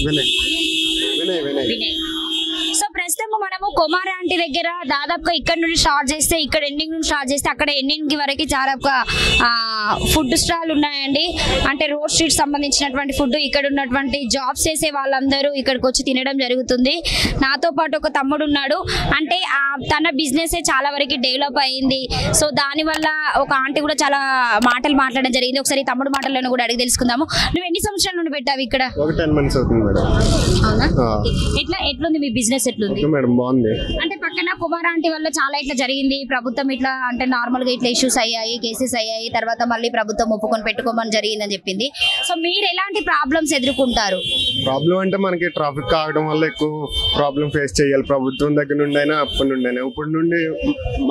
Vinay. So ప్రస్తుతం మనము Kumar aunty దగ్గర దాదాపుగా ఇక్కడ నుండి స్టార్ట్ చేస్తే ఇక్కడ ఎండింగ్ నుండి స్టార్ట్ చేస్తే అక్కడ ఎండింగ్ వరకు దాదాపుగా ఫుడ్ స్టాల్ ఉన్నాయండి. అంటే రోడ్ స్ట్రీట్ సంబంధించినటువంటి ఫుడ్ ఇక్కడ ఉన్నటువంటి జాబ్స్ చేసే వాళ్ళందరూ ఇక్కడికి వచ్చి తినడం జరుగుతుంది. నాతో పాటు ఒక తమ్ముడు ఉన్నాడు. అంటే తన బిజినెస్ చాలా వరకు డెవలప్ అయింది. సో దానివల్ల ఒక ఆంటీ కూడా చాలా మాటలు మాట్లాడడం జరిగింది. ఒకసారి తమ్ముడు మాటలను కూడా అడిగి తెలుసుకుందాము. నువ్వు ఎన్ని సంవత్సరాల నుండి పెట్టావు ఇక్కడ? 10 months అవుతుంది మేడం. అవునా? ఎట్లుంది మీ బిజినెస్? ఎట్లుంది మేడం? బాగుంది. అంటే పక్కన కుమార్ ఆంటీ వల్ల చాలా ఇట్లా జరిగింది. ప్రభుత్వం ఇట్లా అంటే నార్మల్ గా ఇట్లా ఇష్యూస్ అయ్యాయి, కేసెస్ అయ్యాయి, తర్వాత మళ్ళీ ప్రభుత్వం ఒప్పుకొని పెట్టుకోమని జరిగిందని చెప్పింది. సో మీరు ఎలాంటి ప్రాబ్లమ్స్ ఎదుర్కొంటారు? ప్రాబ్లం అంటే మనకి ట్రాఫిక్ ఆగడం వల్ల ఎక్కువ ప్రాబ్లం ఫేస్ చేయాలి. ప్రభుత్వం దగ్గర నుండి అయినా అప్పటి నుండి అయినా. ఇప్పుడు నుండి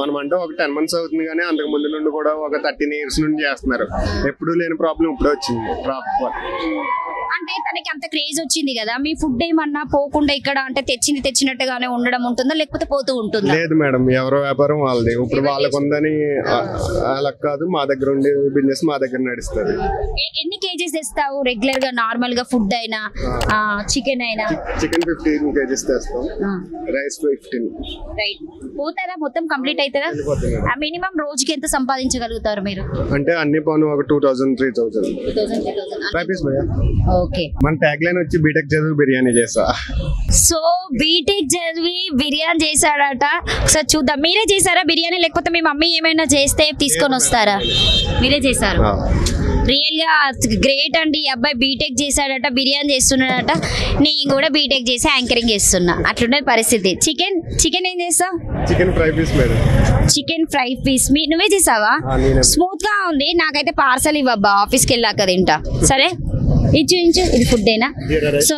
మనం అంటే ఒక 10 months అవుతుంది, కానీ అంతకు ముందు నుండి కూడా ఒక 13 years నుండి చేస్తున్నారు. ఎప్పుడు లేని ప్రాబ్లం ఇప్పుడు వచ్చింది ట్రాఫిక్ వల్ల. అంటే తనకి అంత క్రేజ్ వచ్చింది కదా, మీ ఫుడ్ ఏమన్నా పోకుండా ఇక్కడ అంటే తెచ్చినట్టుగానే ఉండడం ఉంటుందా, లేకపోతే పోతూ ఉంటుందా? లేదు మేడం, ఎవరో వ్యాపారం వాళ్ళది. ఇప్పుడు వాళ్ళకు ఉందని అలా కాదు, మా దగ్గర ఉండే బిజినెస్ మా దగ్గర నడుస్తుంది. ఎన్ని కేజీస్ తెస్తావు రెగ్యులర్ గా? నార్మల్ గా ఫుడ్ అయినా చికెన్ అయినా? చికెన్ 15 kgs తెస్తాం, రైస్ 15. రైట్. పోతారా మొత్తం కంప్లీట్ అవుతుందా? మినిమం రోజుకి ఎంత సంపాదించగలుగుతారు మీరు? అంటే అన్ని పను ఒక 2000-3000 రూపీస్ భయ్యా. ఓకే. మన ట్యాగ్ లైన్ వచ్చి బీటెక్ చదివి బిర్యానీ చేస్తా. సో బీటెక్ చదివి బిర్యానీ చేశాడట. ఒకసారి చూద్దాం. మీరే చేశారా బిర్యానీ, లేకపోతే మీ మమ్మీ ఏమైనా చేస్తే తీసుకొని వస్తారా? మీరే చేశారు. రియల్ గా గ్రేట్ అండి. ఈ అబ్బాయి బీటెక్ చేశాడట, బిర్యానీ చేస్తున్నాడట. నేను కూడా బీటెక్ చేసి యాంకరింగ్ చేస్తున్నా. అట్లుండే పరిస్థితి. చికెన్ ఏం చేస్తావు? Chicken fry piece madam. Chicken fry piece నువ్వే చేసావా? స్మూత్ గా ఉంది. నాకైతే పార్సల్ ఇవ్వబ్బా, ఆఫీస్కి వెళ్ళాక తింటా. సరే ఇచ్చు. ఇది ఫుడ్ ఏనా? So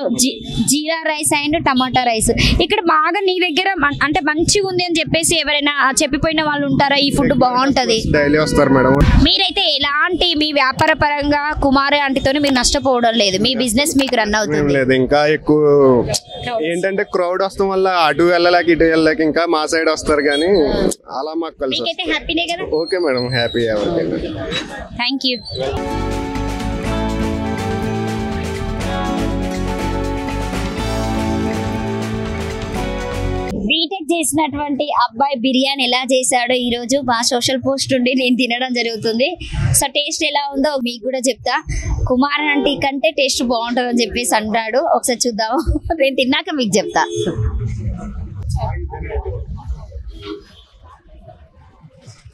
jeera rice and tomato rice. ఇక్కడ బాగా నీ దగ్గర అంటే మంచిగా ఉంది అని చెప్పేసి ఎవరైనా చెప్పిపోయిన వాళ్ళు ఉంటారా ఈ ఫుడ్ బాగుంటది? డైలీ వస్తారు మేడం. మీరైతే ఎలాంటి మీ వ్యాపార పరంగా కుమార్ ఆంటీతో మీరు నష్టపోవడం లేదు, మీ బిజినెస్ మీకు రన్ అవుతుంది? లేదు, ఇంకా ఎక్కువ ఏంటంటే క్రౌడ్ వస్తాం వల్ల అటు వెళ్ళలేక ఇటు వెళ్ళలేక ఇంకా మా సైడ్ వస్తారు, కానీ అలా మాకు కలిసి. హ్యాపీనే కదా? Okay madam, happy. Thank you. BTech చేసినటువంటి అబ్బాయి బిర్యానీ ఎలా చేశాడో ఈ రోజు మా సోషల్ పోస్ట్ నుండి నేను తినడం జరుగుతుంది. సో టేస్ట్ ఎలా ఉందో మీకు కూడా చెప్తా. కుమార్ ఆంటీ కంటే టేస్ట్ బాగుంటుంది అని చెప్పేసి అంటాడు. ఒకసారి చూద్దాము, నేను తిన్నాక మీకు చెప్తా.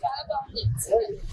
చాలా బాగుంది.